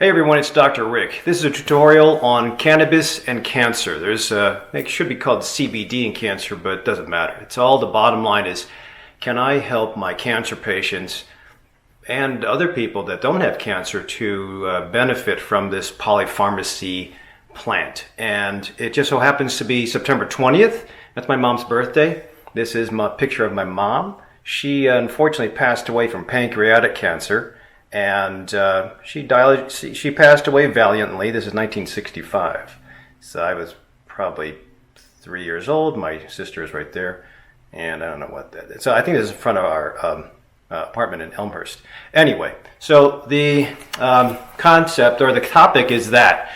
Hey everyone, it's Dr. Rick. This is a tutorial on cannabis and cancer. It should be called CBD and cancer, but it doesn't matter. The bottom line is, can I help my cancer patients and other people that don't have cancer to benefit from this polypharmacy plant? And it just so happens to be September 20th. That's my mom's birthday. This is my picture of my mom. She unfortunately passed away from pancreatic cancer. And she passed away valiantly. This is 1965. So I was probably 3 years old. My sister is right there. And I don't know what that is. So I think this is in front of our apartment in Elmhurst. Anyway, so the concept or the topic is that.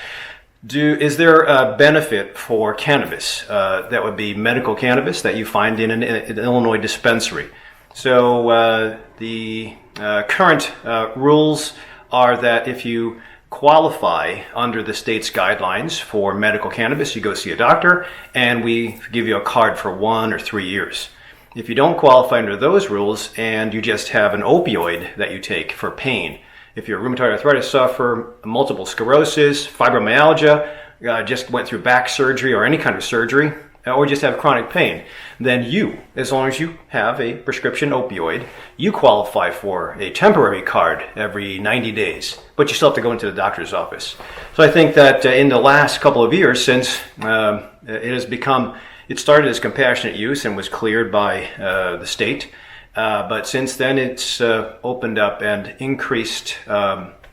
Is there a benefit for cannabis? That would be medical cannabis that you find in an Illinois dispensary. So the current rules are that if you qualify under the state's guidelines for medical cannabis, you go see a doctor and we give you a card for 1 or 3 years. If you don't qualify under those rules and you just have an opioid that you take for pain, if you're rheumatoid arthritis suffer, multiple sclerosis, fibromyalgia, just went through back surgery or any kind of surgery, or just have chronic pain, then you, as long as you have a prescription opioid, you qualify for a temporary card every 90 days, but you still have to go into the doctor's office. So I think that in the last couple of years, since it started as compassionate use and was cleared by the state, but since then it's opened up and increased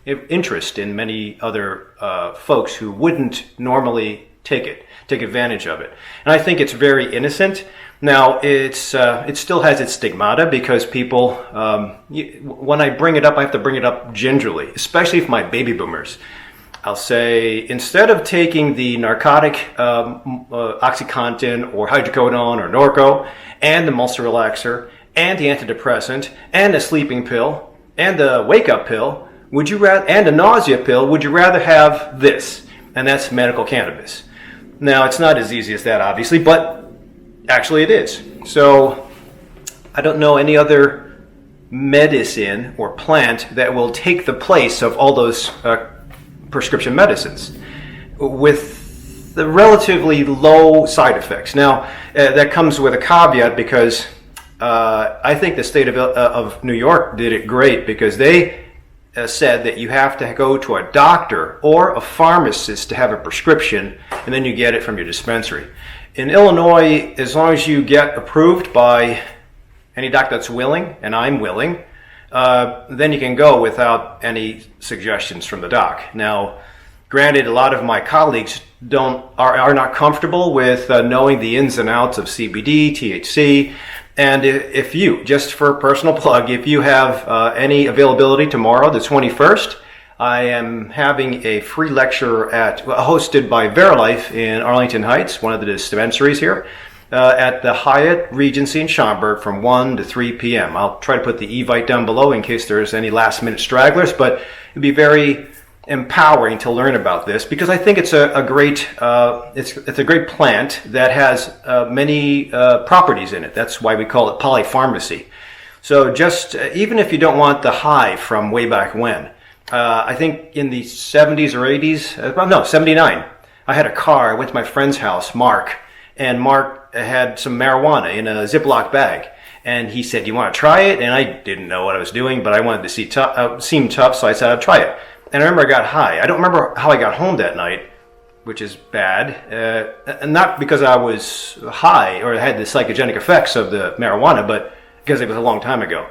interest in many other folks who wouldn't normally take advantage of it. And I think it's very innocent. Now, it still has its stigmata because people, when I bring it up, I have to bring it up gingerly, especially for my baby boomers. I'll say, instead of taking the narcotic OxyContin or hydrocodone or Norco and the muscle relaxer and the antidepressant and the sleeping pill and the wake-up pill, and a nausea pill, would you rather have this? And that's medical cannabis. Now, it's not as easy as that, obviously, but actually it is. So I don't know any other medicine or plant that will take the place of all those prescription medicines with the relatively low side effects. Now, that comes with a caveat because I think the state of New York did it great because they said that you have to go to a doctor or a pharmacist to have a prescription, and then you get it from your dispensary. In Illinois, as long as you get approved by any doctor that's willing, and I'm willing, then you can go without any suggestions from the doc. Now, granted, a lot of my colleagues are not comfortable with knowing the ins and outs of CBD, THC, and if you, just for a personal plug, if you have any availability tomorrow, the 21st, I am having a free lecture hosted by Verilife in Arlington Heights, one of the dispensaries here, at the Hyatt Regency in Schaumburg from 1 to 3 p.m. I'll try to put the Evite down below in case there's any last-minute stragglers, but it'd be very empowering to learn about this because I think it's a great plant that has many properties in it. That's why we call it polypharmacy. So just even if you don't want the high from way back when, I think in the 70s or 80s, 79, I had a car. I went to my friend's house, Mark, and Mark had some marijuana in a Ziploc bag. And he said, "You want to try it?" And I didn't know what I was doing, but I wanted to seem tough, so I said, "I'll try it." And I remember I got high. I don't remember how I got home that night, which is bad. And not because I was high or had the psychogenic effects of the marijuana, but because it was a long time ago.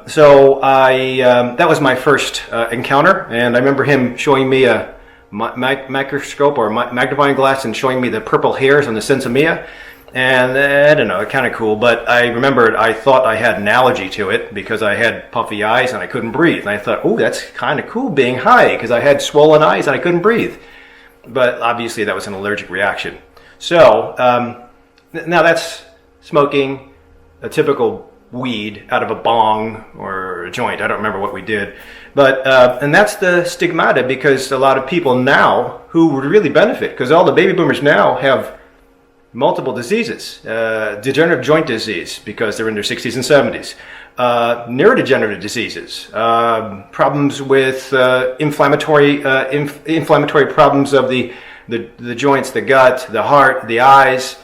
So that was my first encounter. And I remember him showing me a microscope or magnifying glass and showing me the purple hairs on the sensimilla. And I don't know, kind of cool. But I remembered I thought I had an allergy to it because I had puffy eyes and I couldn't breathe. And I thought, oh, that's kind of cool being high because I had swollen eyes and I couldn't breathe. But obviously that was an allergic reaction. So now that's smoking a typical weed out of a bong or a joint. I don't remember what we did. But and that's the stigmata because a lot of people now who would really benefit because all the baby boomers now have multiple diseases, degenerative joint disease because they're in their 60s and 70s, neurodegenerative diseases, problems with inflammatory problems of the joints, the gut, the heart, the eyes.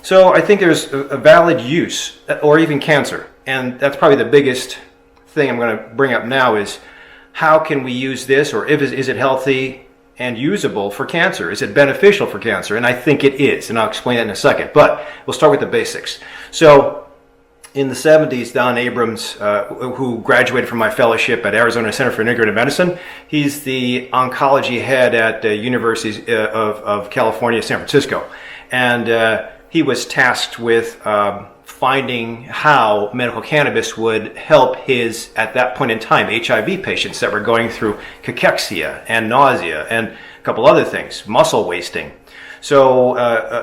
So I think there's a valid use, or even cancer. And that's probably the biggest thing I'm going to bring up now is how can we use this, or is it healthy and usable for cancer? Is it beneficial for cancer? And I think it is, and I'll explain that in a second. But we'll start with the basics. So in the 70s, Don Abrams, who graduated from my fellowship at Arizona Center for Integrative Medicine, he's the oncology head at the University of California, San Francisco. And he was tasked with finding how medical cannabis would help his, at that point in time, HIV patients that were going through cachexia and nausea and a couple other things, muscle wasting. So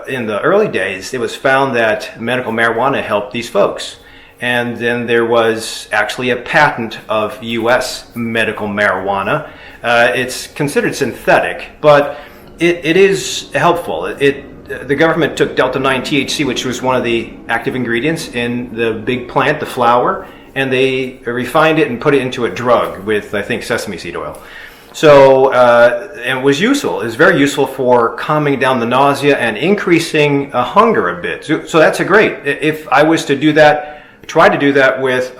in the early days, it was found that medical marijuana helped these folks. And then there was actually a patent of U.S. medical marijuana. It's considered synthetic, but it is helpful. The government took Delta-9 THC, which was one of the active ingredients in the big plant, the flower, and they refined it and put it into a drug with, I think, sesame seed oil. So, and it was useful. It was very useful for calming down the nausea and increasing hunger a bit. So that's a great. If I was to do that, try to do that with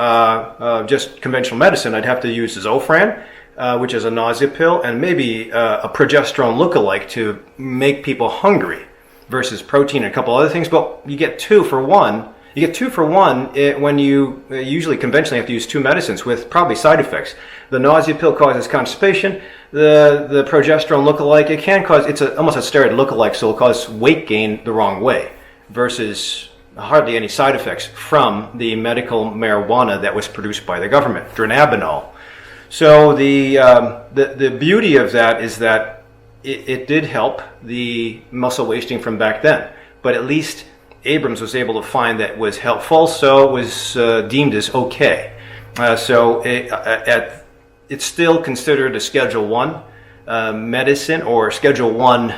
just conventional medicine, I'd have to use Zofran, which is a nausea pill, and maybe a progesterone lookalike to make people hungry, versus protein and a couple other things. But you get 2 for 1. You get 2 for 1 when you usually conventionally have to use 2 medicines with probably side effects. The nausea pill causes constipation. The progesterone lookalike, it can cause, it's almost a steroid lookalike, so it'll cause weight gain the wrong way, versus hardly any side effects from the medical marijuana that was produced by the government, dronabinol. So the beauty of that is that it did help the muscle wasting from back then, but at least Abrams was able to find that was helpful, so it was deemed as okay. So it's still considered a Schedule 1 medicine, or Schedule 1,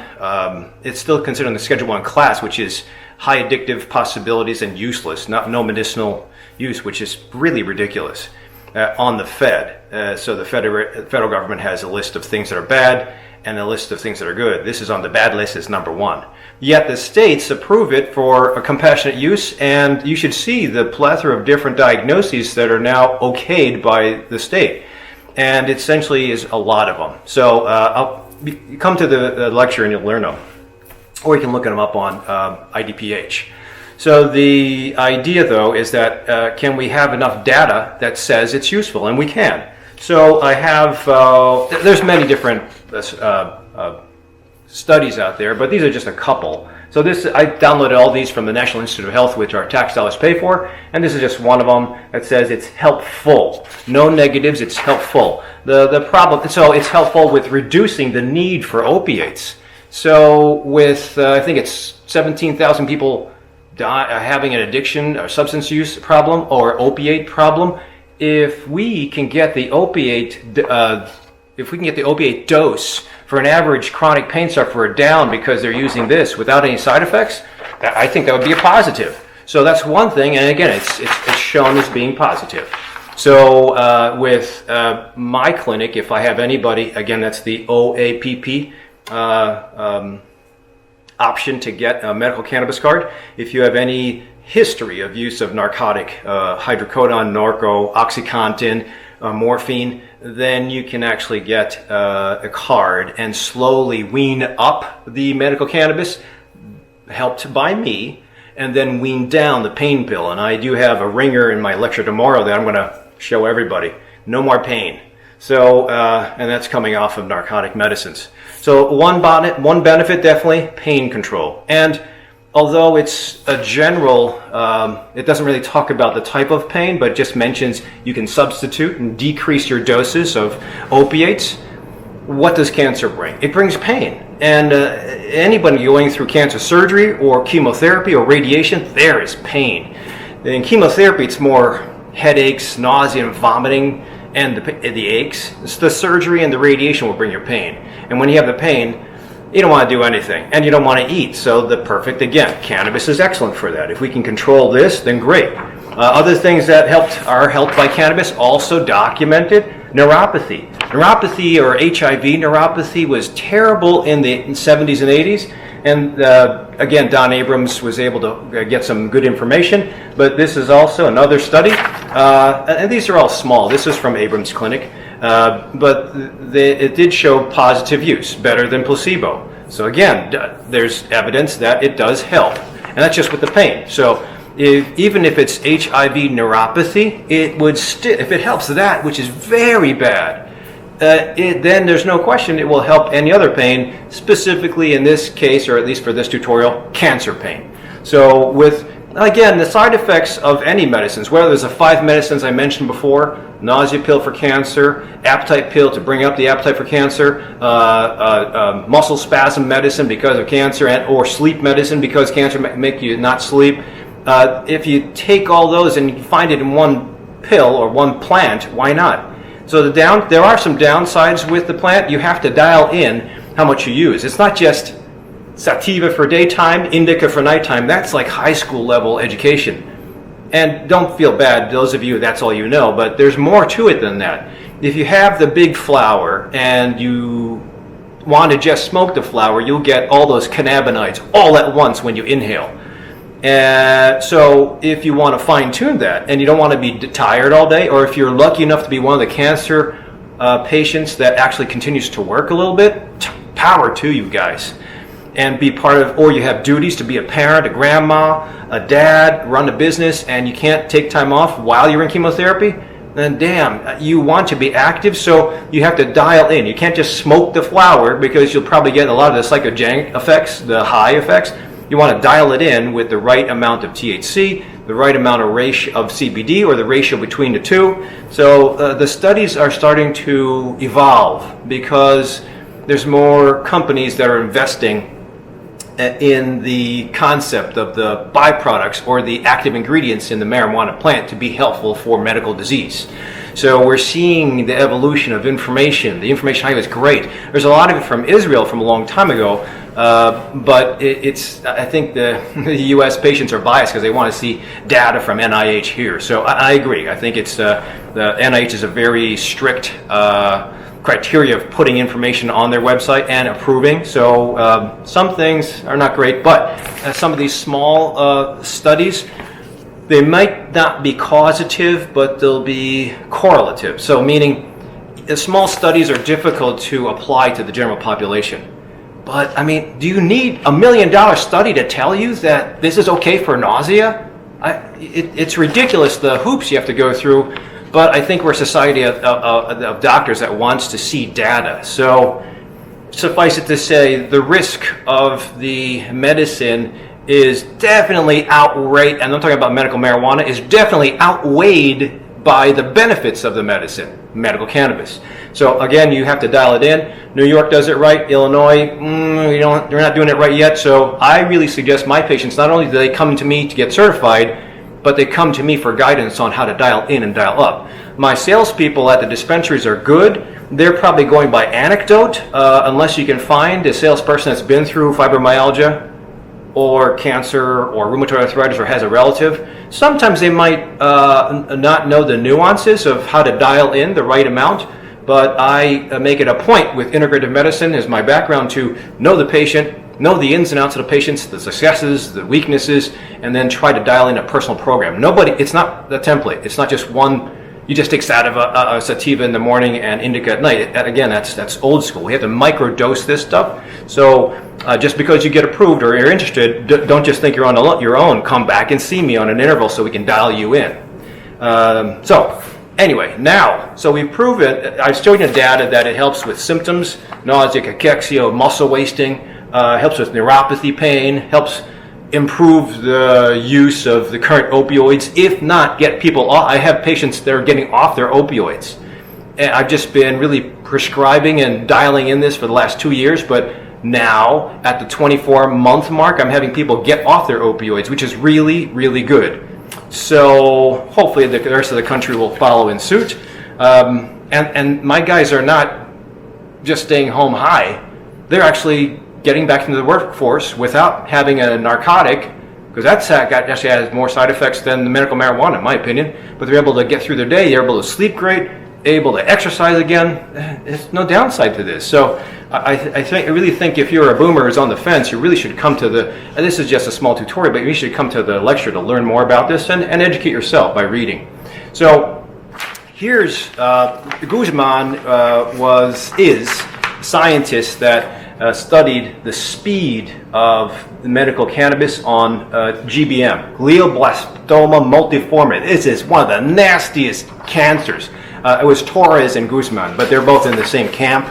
it's still considered in the Schedule 1 class, which is high addictive possibilities and useless, no medicinal use, which is really ridiculous on the Fed. So the federal government has a list of things that are bad and a list of things that are good. This is on the bad list as number 1. Yet the states approve it for a compassionate use, and you should see the plethora of different diagnoses that are now okayed by the state. And it essentially is a lot of them. So come to the lecture and you'll learn them. Or you can look them up on IDPH. So the idea, though, is that can we have enough data that says it's useful? And we can. So I have, there's many different studies out there, but these are just a couple. So I downloaded all these from the National Institute of Health, which our tax dollars pay for, and this is just one of them that says it's helpful. No negatives, it's helpful. The problem, so it's helpful with reducing the need for opiates. So with, I think it's 17,000 people having an addiction or substance use problem or opiate problem, if we can get the opiate dose for an average chronic pain sufferer down because they're using this without any side effects, I think that would be a positive. So that's one thing, and again, it's shown as being positive. So with my clinic, if I have anybody, again, that's the OAPP option to get a medical cannabis card. If you have any history of use of narcotic, hydrocodone, Norco, OxyContin, morphine, then you can actually get a card and slowly wean up the medical cannabis, helped by me, and then wean down the pain pill. And I do have a ringer in my lecture tomorrow that I'm going to show everybody. No more pain. So, and that's coming off of narcotic medicines. So one benefit, definitely pain control. And although it's a general, it doesn't really talk about the type of pain, but just mentions you can substitute and decrease your doses of opiates. What does cancer bring? It brings pain. And anybody going through cancer surgery or chemotherapy or radiation, there is pain. In chemotherapy, it's more headaches, nausea, and vomiting, and the aches. It's the surgery and the radiation will bring your pain. And when you have the pain, you don't want to do anything, and you don't want to eat. So again, cannabis is excellent for that. If we can control this, then great. Other things that are helped by cannabis, also documented, neuropathy. Neuropathy, or HIV neuropathy, was terrible in the 70s and 80s. And again, Don Abrams was able to get some good information. But this is also another study. And these are all small. This is from Abrams Clinic. But it did show positive use, better than placebo. So again, there's evidence that it does help. And that's just with the pain. So even if it's HIV neuropathy, it would if it helps that, which is very bad, then there's no question it will help any other pain, specifically in this case, or at least for this tutorial, cancer pain. So again, the side effects of any medicines, whether there's the 5 medicines I mentioned before, nausea pill for cancer, appetite pill to bring up the appetite for cancer, muscle spasm medicine because of cancer, or sleep medicine because cancer make you not sleep. If you take all those and you find it in one pill or one plant, why not? So there are some downsides with the plant. You have to dial in how much you use. It's not just sativa for daytime, indica for nighttime. That's like high school level education. And don't feel bad, those of you, that's all you know, but there's more to it than that. If you have the big flower and you want to just smoke the flower, you'll get all those cannabinoids all at once when you inhale. So if you want to fine-tune that and you don't want to be tired all day, or if you're lucky enough to be one of the cancer patients that actually continues to work a little bit, power to you guys. And be part of, or you have duties to be a parent, a grandma, a dad, run a business, and you can't take time off while you're in chemotherapy, then damn, you want to be active, so you have to dial in. You can't just smoke the flower because you'll probably get a lot of the psychogenic effects, the high effects. You want to dial it in with the right amount of THC, the right amount of ratio of CBD, or the ratio between the two. So the studies are starting to evolve because there's more companies that are investing in the concept of the byproducts or the active ingredients in the marijuana plant to be helpful for medical disease. So we're seeing the evolution of information. The information is great. There's a lot of it from Israel from a long time ago, but I think the U.S. patients are biased because they want to see data from NIH here. So I agree. I think it's the NIH is a very strict criteria of putting information on their website and approving. So some things are not great, but some of these small studies, they might not be causative, but they'll be correlative. So meaning small studies are difficult to apply to the general population. But I mean, do you need $1 million study to tell you that this is okay for nausea? It's ridiculous the hoops you have to go through. But I think we're a society of doctors that wants to see data. So suffice it to say, the risk of the medicine is definitely outrageous, and I'm talking about medical marijuana, is definitely outweighed by the benefits of the medicine, medical cannabis. So again, you have to dial it in. New York does it right. Illinois, they're not doing it right yet. So I really suggest my patients, not only do they come to me to get certified, but they come to me for guidance on how to dial in and dial up. My salespeople at the dispensaries are good. They're probably going by anecdote, unless you can find a salesperson that's been through fibromyalgia or cancer or rheumatoid arthritis or has a relative. Sometimes they might not know the nuances of how to dial in the right amount, but I make it a point with integrative medicine as my background to know the patient, know the ins and outs of the patients, the successes, the weaknesses, and then try to dial in a personal program. It's not the template. It's not just one, you just take a sativa in the morning and indica at night. Again, that's old school. We have to microdose this stuff. So just because you get approved or you're interested, don't just think you're on your own. Come back and see me on an interval so we can dial you in. So anyway, so we've proven, I've shown you data that it helps with symptoms, nausea, cachexia, muscle wasting, helps with neuropathy pain, helps improve the use of the current opioids, if not get people off. I have patients that are getting off their opioids. And I've just been really prescribing and dialing in this for the last 2 years, but now at the 24-month mark, I'm having people get off their opioids, which is really, really good. So hopefully the rest of the country will follow in suit. And my guys are not just staying home high. They're actually getting back into the workforce without having a narcotic because actually has more side effects than the medical marijuana, in my opinion. But they're able to get through their day, they're able to sleep great, able to exercise again. There's no downside to this. So I really think if you're a boomer who's on the fence, you really should come to and this is just a small tutorial, but you should come to the lecture to learn more about this and educate yourself by reading. So here's Guzman is a scientist that studied the speed of the medical cannabis on GBM, glioblastoma multiforme. This is one of the nastiest cancers. It was Torres and Guzman, but they're both in the same camp.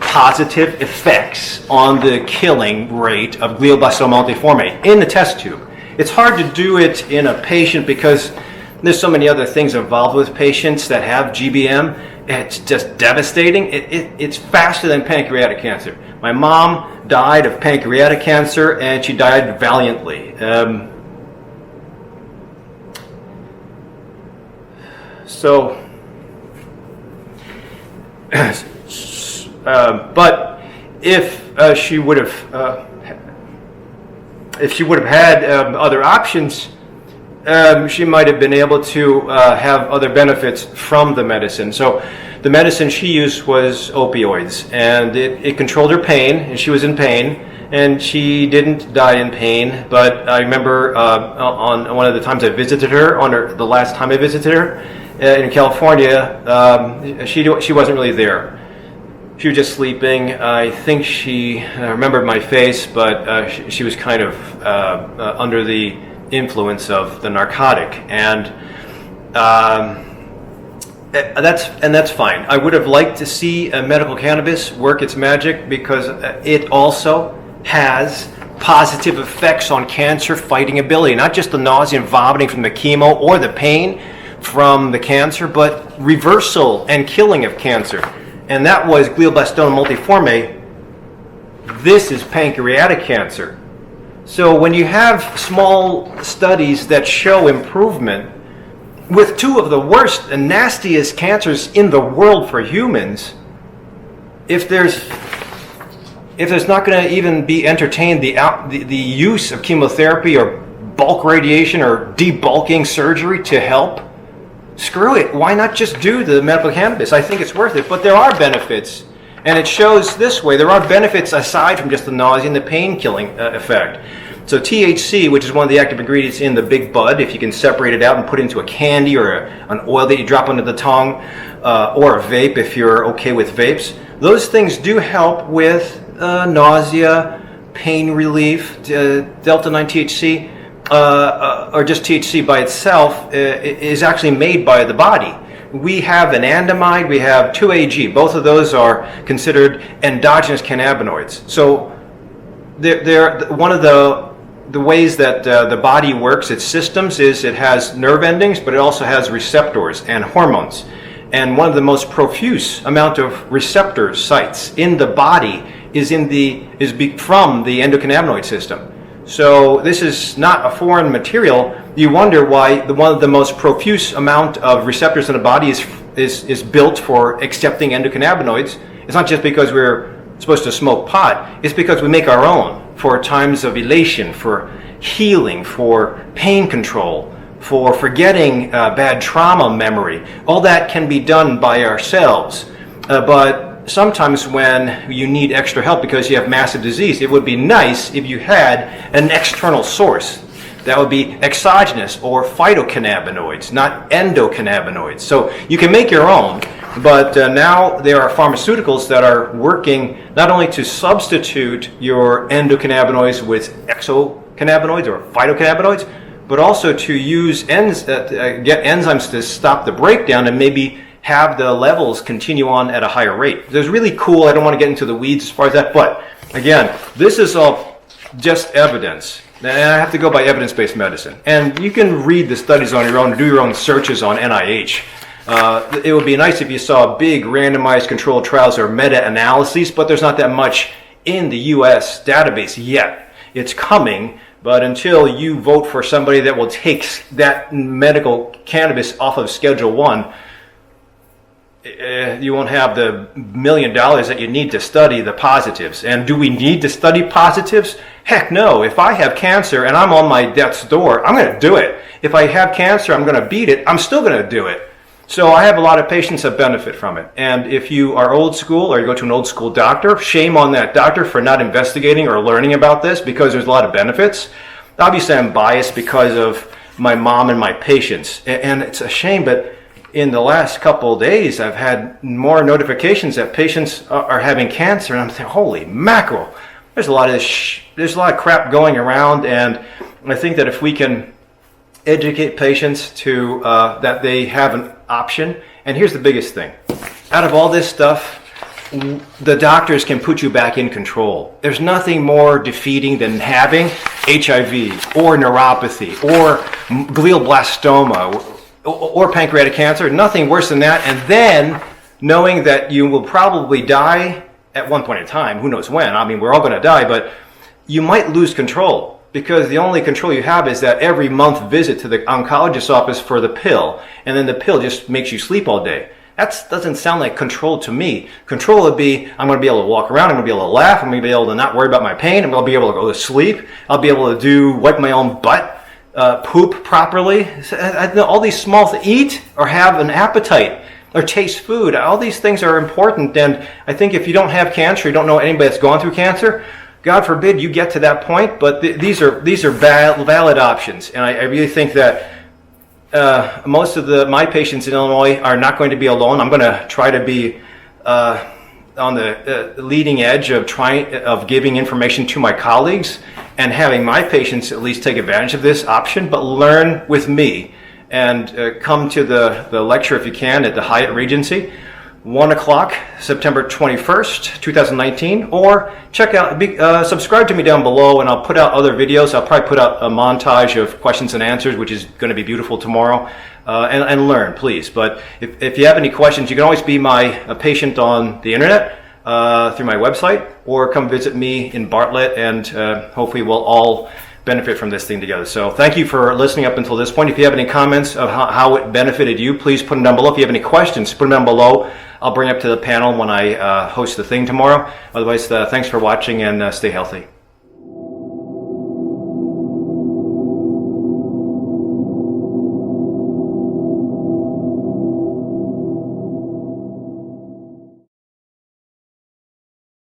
Positive effects on the killing rate of glioblastoma multiforme in the test tube. It's hard to do it in a patient because there's so many other things involved with patients that have GBM. It's just devastating. It's faster than pancreatic cancer. My mom died of pancreatic cancer, and she died valiantly. But if she would have had other options, she might have been able to have other benefits from the medicine. So the medicine she used was opioids, and it controlled her pain, and she was in pain, and she didn't die in pain. But I remember on one of the times I visited her, the last time I visited her in California, she wasn't really there. She was just sleeping. I think she remembered my face, but she was kind of under the influence of the narcotic, and that's fine. I would have liked to see medical cannabis work its magic because it also has positive effects on cancer fighting ability, not just the nausea and vomiting from the chemo or the pain from the cancer, but reversal and killing of cancer. And that was glioblastoma multiforme. This is pancreatic cancer. So when you have small studies that show improvement with two of the worst and nastiest cancers in the world for humans, if there's not going to even be entertained the use of chemotherapy or bulk radiation or debulking surgery to help, screw it. Why not just do the medical cannabis? I think it's worth it. But there are benefits, and it shows this way. There are benefits aside from just the nausea and the pain-killing effect. So THC, which is one of the active ingredients in the big bud, if you can separate it out and put it into a candy or an oil that you drop under the tongue, or a vape if you're okay with vapes, those things do help with nausea, pain relief. Delta-9 THC, or just THC by itself, is actually made by the body. We have anandamide, we have 2-AG. Both of those are considered endogenous cannabinoids. So they're one of the ways that the body works, its systems, is it has nerve endings, but it also has receptors and hormones. And one of the most profuse amount of receptor sites in the body is from the endocannabinoid system. So this is not a foreign material. You wonder why one of the most profuse amount of receptors in the body is built for accepting endocannabinoids. It's not just because we're supposed to smoke pot. It's because we make our own for times of elation, for healing, for pain control, for forgetting bad trauma memory. All that can be done by ourselves. But sometimes when you need extra help because you have massive disease, it would be nice if you had an external source. That would be exogenous or phytocannabinoids, not endocannabinoids. So you can make your own, but now there are pharmaceuticals that are working not only to substitute your endocannabinoids with exocannabinoids or phytocannabinoids, but also to use get enzymes to stop the breakdown and maybe have the levels continue on at a higher rate. There's really cool, I don't want to get into the weeds as far as that, but again, this is all just evidence. And I have to go by evidence-based medicine. And you can read the studies on your own, do your own searches on NIH. It would be nice if you saw big randomized controlled trials or meta-analyses, but there's not that much in the US database yet. It's coming, but until you vote for somebody that will take that medical cannabis off of Schedule 1, you won't have the $1 million that you need to study the positives. And do we need to study positives? Heck no. If I have cancer and I'm on my death's door, I'm going to do it. If I have cancer, I'm going to beat it. I'm still going to do it. So I have a lot of patients that benefit from it. And if you are old school or you go to an old school doctor, shame on that doctor for not investigating or learning about this, because there's a lot of benefits. Obviously, I'm biased because of my mom and my patients. And it's a shame, but in the last couple of days, I've had more notifications that patients are having cancer, and I'm thinking, holy mackerel! There's a lot of there's a lot of crap going around, and I think that if we can educate patients to that they have an option, and here's the biggest thing: out of all this stuff, the doctors can put you back in control. There's nothing more defeating than having HIV or neuropathy or glioblastoma or pancreatic cancer. Nothing worse than that. And then knowing that you will probably die at one point in time. Who knows when? I mean, we're all going to die, but you might lose control, because the only control you have is that every month visit to the oncologist's office for the pill, and then the pill just makes you sleep all day. That doesn't sound like control to me. Control would be, I'm going to be able to walk around, I'm going to be able to laugh, I'm going to be able to not worry about my pain, I'm going to be able to go to sleep, I'll be able to wipe my own butt, poop properly, all these small things, eat or have an appetite or taste food. All these things are important, and I think if you don't have cancer, you don't know anybody that's gone through cancer, God forbid you get to that point, but these are valid options, and I really think that most of my patients in Illinois are not going to be alone. I'm going to try to be on the leading edge of giving information to my colleagues and having my patients at least take advantage of this option, but learn with me. And come to the lecture if you can at the Hyatt Regency, 1 o'clock, September 21st, 2019, or subscribe to me down below, and I'll put out other videos. I'll probably put out a montage of questions and answers, which is going to be beautiful tomorrow, and learn, please. But if you have any questions, you can always be a patient on the internet through my website, or come visit me in Bartlett, and hopefully we'll all benefit from this thing together. So thank you for listening up until this point. If you have any comments of how it benefited you, please put them down below. If you have any questions, put them down below. I'll bring up to the panel when I host the thing tomorrow. Otherwise, thanks for watching, and stay healthy.